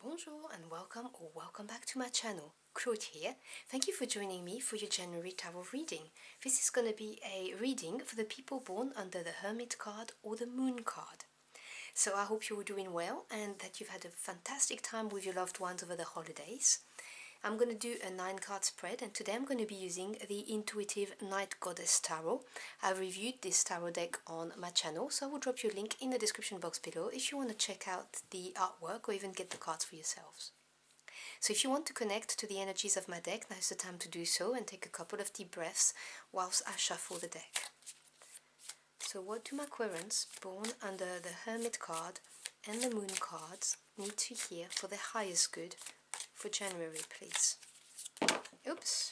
Bonjour and welcome back to my channel. Claude here. Thank you for joining me for your January tarot reading. This is going to be a reading for the people born under the Hermit card or the Moon card. So I hope you're doing well and that you've had a fantastic time with your loved ones over the holidays. I'm going to do a 9-card spread, and today I'm going to be using the Intuitive Night Goddess Tarot. I've reviewed this tarot deck on my channel, so I will drop you a link in the description box below if you want to check out the artwork or even get the cards for yourselves. So if you want to connect to the energies of my deck, now's the time to do so and take a couple of deep breaths whilst I shuffle the deck. So what do my querents born under the Hermit card and the Moon cards need to hear for their highest good for January, please? Oops,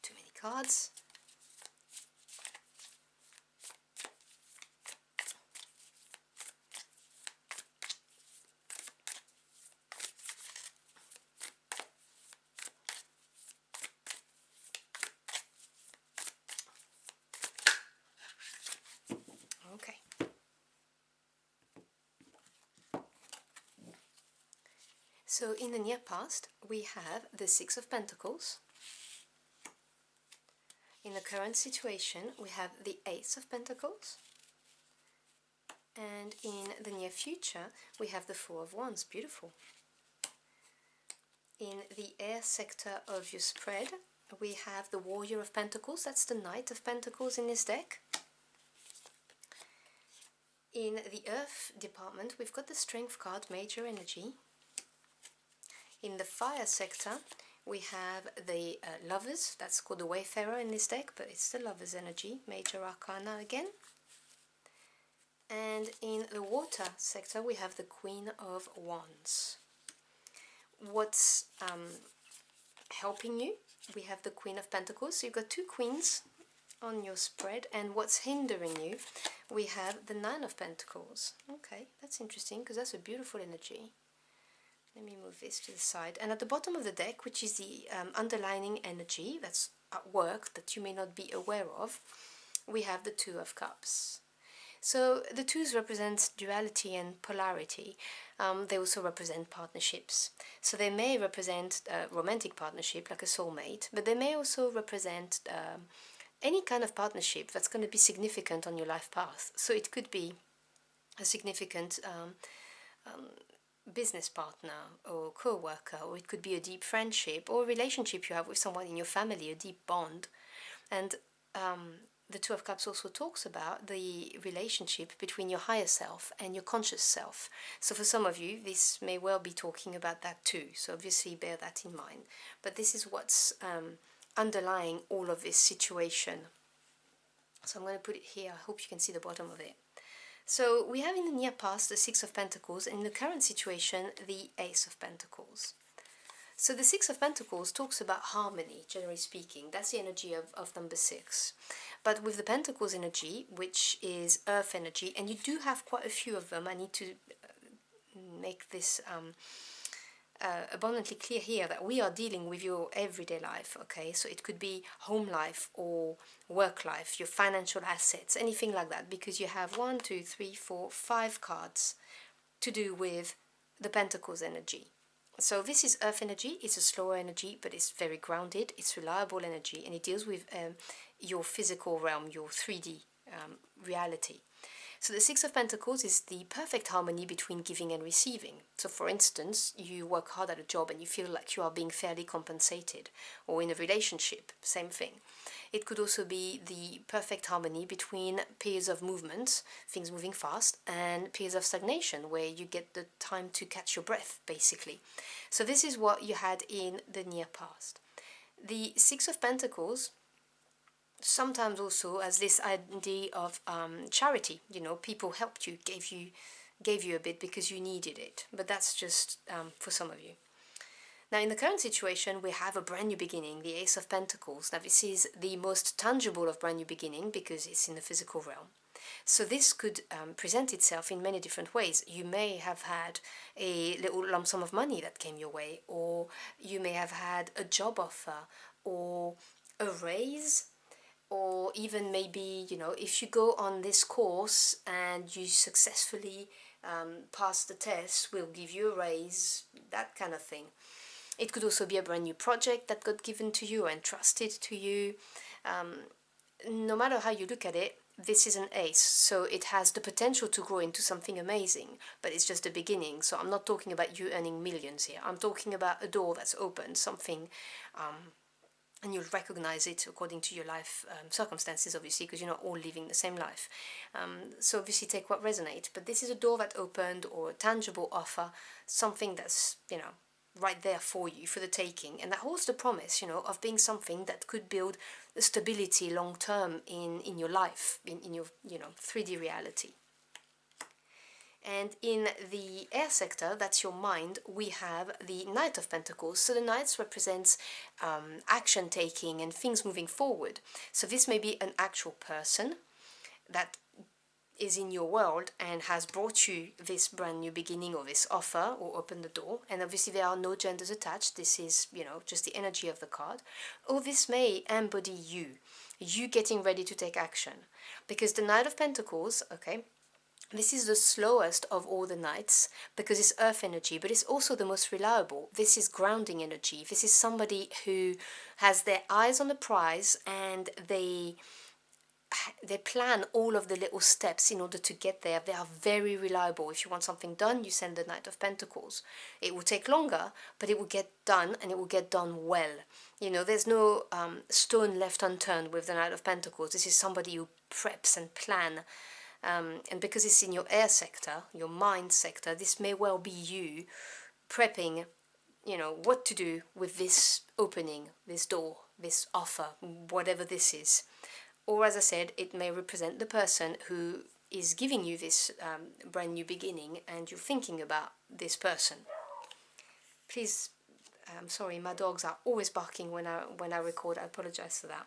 too many cards. Okay. So in the near past, we have the Six of Pentacles. In the current situation, we have the Ace of Pentacles. And in the near future, we have the Four of Wands. Beautiful. In the air sector of your spread, we have the Warrior of Pentacles. That's the Knight of Pentacles in this deck. In the Earth department, we've got the Strength card, Major Energy. In the fire sector, we have the Lovers. That's called the Wayfarer in this deck, but it's the Lovers energy, Major Arcana again. And in the water sector, we have the Queen of Wands. What's helping you? We have the Queen of Pentacles. So you've got two queens on your spread, and what's hindering you? We have the Nine of Pentacles. Okay, that's interesting because that's a beautiful energy. Let me move this to the side. And at the bottom of the deck, which is the underlining energy that's at work that you may not be aware of, we have the Two of Cups. So the twos represent duality and polarity. They also represent partnerships. So they may represent a romantic partnership like a soulmate, but they may also represent any kind of partnership that's going to be significant on your life path. So it could be a significant business partner or co-worker, or it could be a deep friendship or a relationship you have with someone in your family, a deep bond. And the Two of Cups also talks about the relationship between your higher self and your conscious self. So for some of you, this may well be talking about that too. So obviously bear that in mind. But this is what's underlying all of this situation. So I'm going to put it here. I hope you can see the bottom of it. So we have in the near past the Six of Pentacles, and in the current situation the Ace of Pentacles. So the Six of Pentacles talks about harmony, generally speaking. That's the energy of number 6. But with the Pentacles energy, which is Earth energy, and you do have quite a few of them, I need to make this abundantly clear here that we are dealing with your everyday life, okay? So it could be home life or work life, your financial assets, anything like that, because you have 1, 2, 3, 4, 5 cards to do with the Pentacles energy. So this is Earth energy. It's a slower energy, but it's very grounded, it's reliable energy, and it deals with your physical realm, your 3D reality. So the Six of Pentacles is the perfect harmony between giving and receiving. So for instance, you work hard at a job and you feel like you are being fairly compensated, or in a relationship, same thing. It could also be the perfect harmony between periods of movement, things moving fast, and periods of stagnation, where you get the time to catch your breath, basically. So this is what you had in the near past. The Six of Pentacles sometimes also as this idea of charity. You know, people helped you, gave you a bit because you needed it. But that's just for some of you. Now in the current situation, we have a brand new beginning, the Ace of Pentacles. Now this is the most tangible of brand new beginning because it's in the physical realm. So this could present itself in many different ways. You may have had a little lump sum of money that came your way, or you may have had a job offer, or a raise, or even maybe, you know, if you go on this course and you successfully pass the test, we'll give you a raise, that kind of thing. It could also be a brand new project that got given to you or entrusted to you. No matter how you look at it, this is an ace, so it has the potential to grow into something amazing, but it's just the beginning. So I'm not talking about you earning millions here. I'm talking about a door that's open, something, and you'll recognize it according to your life circumstances, obviously, because you're not all living the same life. So obviously take what resonates, but this is a door that opened, or a tangible offer, something that's, right there for you, for the taking, and that holds the promise, of being something that could build stability long term in your life, in your 3D reality. And in the air sector, that's your mind, we have the Knight of Pentacles. So the Knights represents action taking and things moving forward. So this may be an actual person that is in your world and has brought you this brand new beginning, or this offer, or opened the door. And obviously there are no genders attached. This is, just the energy of the card. Or this may embody you getting ready to take action. Because the Knight of Pentacles, okay, this is the slowest of all the knights because it's earth energy, but it's also the most reliable. This is grounding energy. This is somebody who has their eyes on the prize, and they plan all of the little steps in order to get there. They are very reliable. If you want something done, you send the Knight of Pentacles. It will take longer, but it will get done, and it will get done well. There's no stone left unturned with the Knight of Pentacles. This is somebody who preps and plan. And because it's in your air sector, your mind sector, this may well be you prepping, what to do with this opening, this door, this offer, whatever this is. Or, as I said, it may represent the person who is giving you this brand new beginning, and you're thinking about this person. Please, I'm sorry, my dogs are always barking when I record. I apologize for that.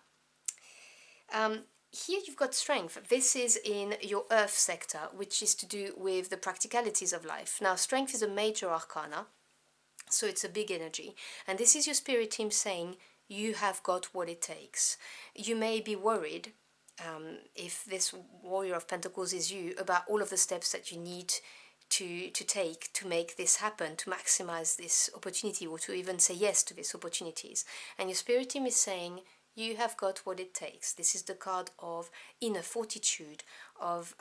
Here you've got strength. This is in your earth sector, which is to do with the practicalities of life. Now, strength is a major arcana, so it's a big energy. And this is your spirit team saying, you have got what it takes. You may be worried, if this Warrior of Pentacles is you, about all of the steps that you need to take to make this happen, to maximize this opportunity, or to even say yes to these opportunities. And your spirit team is saying, you have got what it takes. This is the card of inner fortitude, of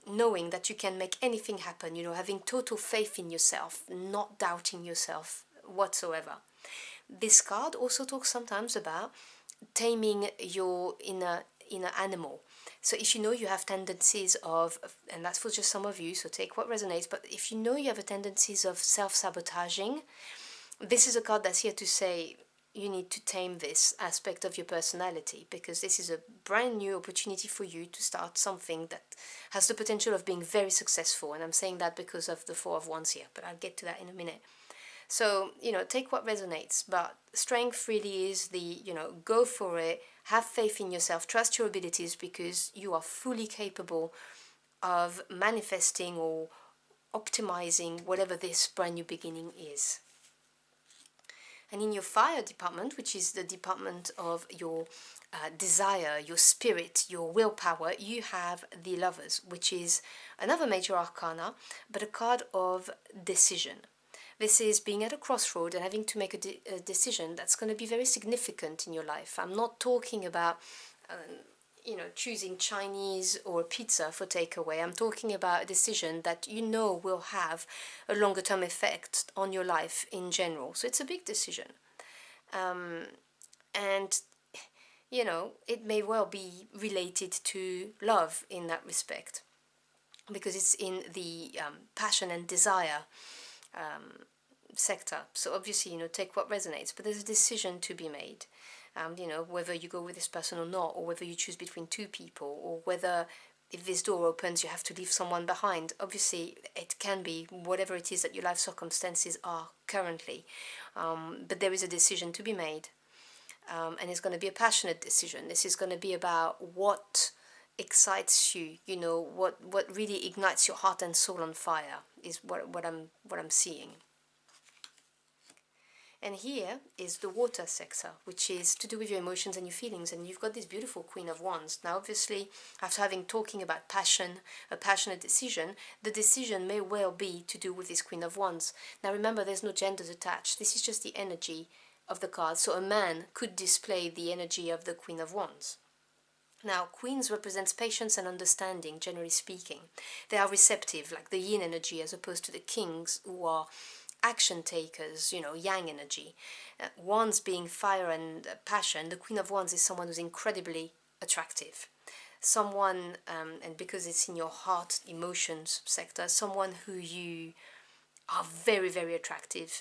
knowing that you can make anything happen, having total faith in yourself, not doubting yourself whatsoever. This card also talks sometimes about taming your inner animal. So if you have tendencies of, and that's for just some of you, so take what resonates, but if you have a tendencies of self-sabotaging, this is a card that's here to say, you need to tame this aspect of your personality, because this is a brand new opportunity for you to start something that has the potential of being very successful. And I'm saying that because of the Four of Wands here, but I'll get to that in a minute. So, take what resonates, but strength really is the, go for it, have faith in yourself, trust your abilities, because you are fully capable of manifesting or optimizing whatever this brand new beginning is. And in your fire department, which is the department of your desire, your spirit, your willpower, you have the Lovers, which is another major arcana, but a card of decision. This is being at a crossroad and having to make a decision that's going to be very significant in your life. I'm not talking about choosing Chinese or pizza for takeaway. I'm talking about a decision that will have a longer term effect on your life in general. So it's a big decision. And it may well be related to love in that respect, because it's in the passion and desire sector. So obviously, take what resonates, but there's a decision to be made. Whether you go with this person or not, or whether you choose between two people, or whether if this door opens you have to leave someone behind. Obviously, it can be whatever it is that your life circumstances are currently, but there is a decision to be made, and it's going to be a passionate decision. This is going to be about what excites you, what really ignites your heart and soul on fire, is what I'm seeing. And here is the water sector, which is to do with your emotions and your feelings. And you've got this beautiful Queen of Wands. Now, obviously, after having talking about passion, a passionate decision, the decision may well be to do with this Queen of Wands. Now, remember, there's no genders attached. This is just the energy of the card. So a man could display the energy of the Queen of Wands. Now, Queens represents patience and understanding, generally speaking. They are receptive, like the yin energy, as opposed to the kings, who are action takers, yang energy. Wands being fire and passion, the Queen of Wands is someone who's incredibly attractive. Someone, and because it's in your heart emotions sector, someone who you are very, very attracted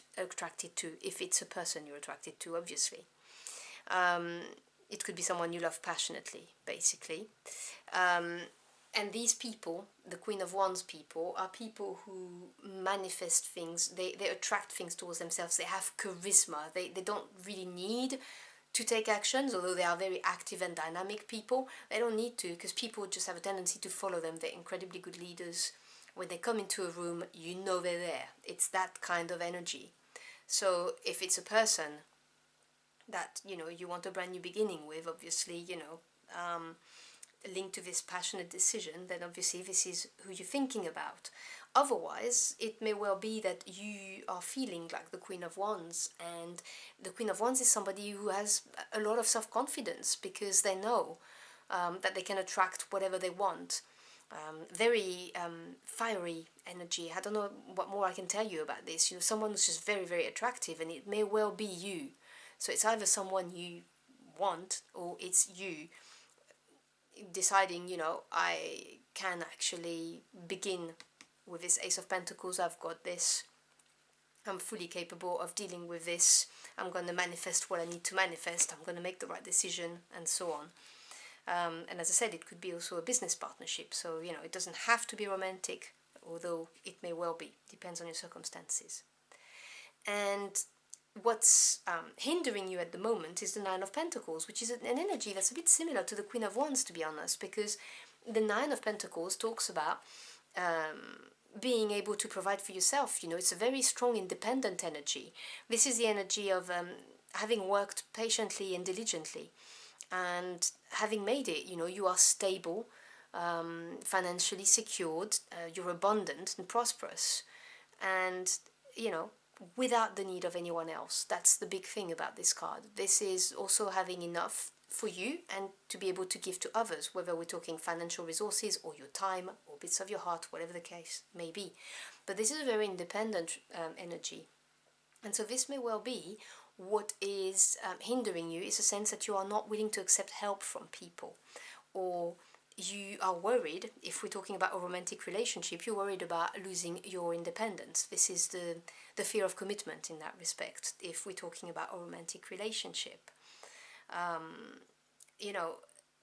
to, if it's a person you're attracted to, obviously. It could be someone you love passionately, basically. And these people, the Queen of Wands people, are people who manifest things, they attract things towards themselves, they have charisma, they don't really need to take actions, although they are very active and dynamic people. They don't need to, because people just have a tendency to follow them. They're incredibly good leaders. When they come into a room, you know they're there. It's that kind of energy. So if it's a person that, you want a brand new beginning with, obviously, linked to this passionate decision, then obviously this is who you're thinking about. Otherwise, it may well be that you are feeling like the Queen of Wands, and the Queen of Wands is somebody who has a lot of self-confidence because they know that they can attract whatever they want. Very fiery energy. I don't know what more I can tell you about this. Someone who's just very, very attractive, and it may well be you. So it's either someone you want, or it's you deciding, I can actually begin with this Ace of Pentacles. I've got this. I'm fully capable of dealing with this. I'm going to manifest what I need to manifest. I'm going to make the right decision, and so on. And as I said, it could be also a business partnership. So, it doesn't have to be romantic, although it may well be. Depends on your circumstances. And what's hindering you at the moment is the Nine of Pentacles, which is an energy that's a bit similar to the Queen of Wands, to be honest, because the Nine of Pentacles talks about being able to provide for yourself. It's a very strong, independent energy. This is the energy of having worked patiently and diligently, and having made it. You are stable, financially secured, you're abundant and prosperous, and without the need of anyone else. That's the big thing about this card. This is also having enough for you and to be able to give to others, whether we're talking financial resources or your time or bits of your heart, whatever the case may be. But this is a very independent energy. And so this may well be what is hindering you, is a sense that you are not willing to accept help from people, or you are worried, if we're talking about a romantic relationship, you're worried about losing your independence. This is the fear of commitment in that respect, if we're talking about a romantic relationship.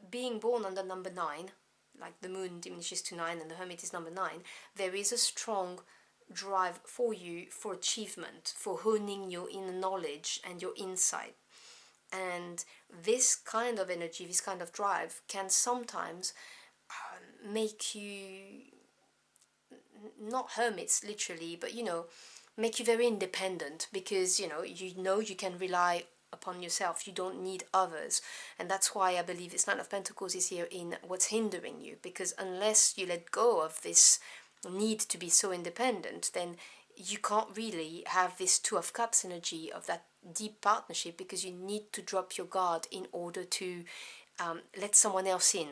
Being born under number 9, like the moon diminishes to 9 and the Hermit is number 9, there is a strong drive for you for achievement, for honing your inner knowledge and your insight. And this kind of energy, this kind of drive can sometimes make you, not hermits literally, but make you very independent, because you can rely upon yourself. You don't need others. And that's why I believe this Nine of Pentacles is here in what's hindering you, because unless you let go of this need to be so independent, then you can't really have this Two of Cups energy of that deep partnership, because you need to drop your guard in order to let someone else in.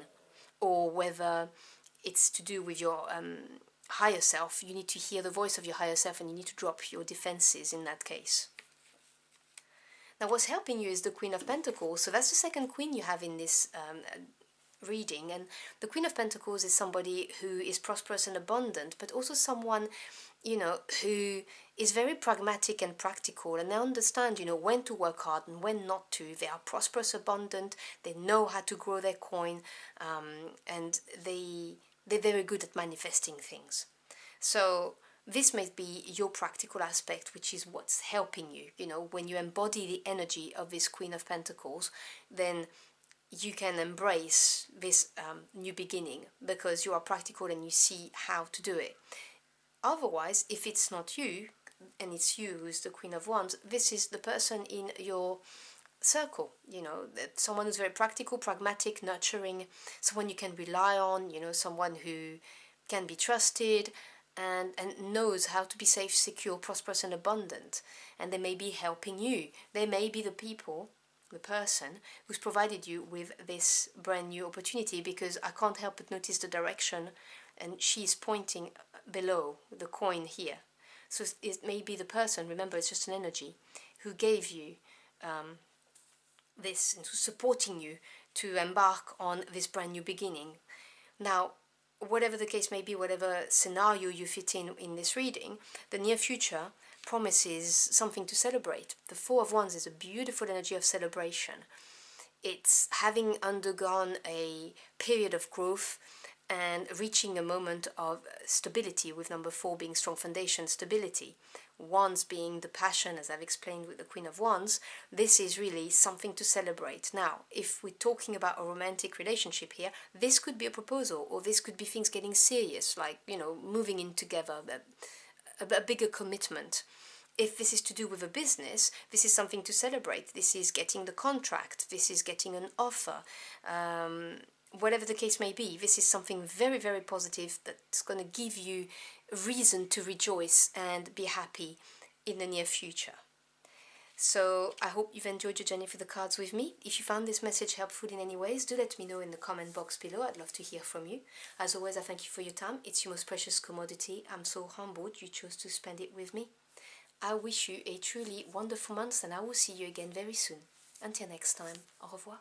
Or whether it's to do with your higher self, you need to hear the voice of your higher self, and you need to drop your defenses in that case. Now, what's helping you is the Queen of Pentacles. So that's the second queen you have in this reading. And the Queen of Pentacles is somebody who is prosperous and abundant, but also someone, who is very pragmatic and practical, and they understand, when to work hard and when not to. They are prosperous, abundant, they know how to grow their coin, and they're very good at manifesting things. So this may be your practical aspect, which is what's helping you. When you embody the energy of this Queen of Pentacles, then you can embrace this new beginning, because you are practical and you see how to do it. Otherwise, if it's not you, and it's you who's the Queen of Wands, this is the person in your circle, you know, that someone who's very practical, pragmatic, nurturing, someone you can rely on, you know, someone who can be trusted and knows how to be safe, secure, prosperous and abundant. And they may be helping you. They may be the people, the person who's provided you with this brand new opportunity, because I can't help but notice the direction, and she's pointing below the coin here. So it may be the person, remember it's just an energy, who gave you this, and who's supporting you to embark on this brand new beginning. Now, whatever the case may be, whatever scenario you fit in this reading, the near future promises something to celebrate. The Four of Wands is a beautiful energy of celebration. It's having undergone a period of growth and reaching a moment of stability, with number 4 being strong foundation, stability. Wands being the passion, as I've explained with the Queen of Wands. This is really something to celebrate. Now, if we're talking about a romantic relationship here, this could be a proposal, or this could be things getting serious, like, you know, moving in together, a bigger commitment. If this is to do with a business, this is something to celebrate. This is getting the contract. This is getting an offer. Whatever the case may be, this is something very, very positive that's going to give you reason to rejoice and be happy in the near future. So I hope you've enjoyed your journey for the cards with me. If you found this message helpful in any ways, do let me know in the comment box below. I'd love to hear from you. As always, I thank you for your time. It's your most precious commodity. I'm so humbled you chose to spend it with me. I wish you a truly wonderful month, and I will see you again very soon. Until next time, au revoir.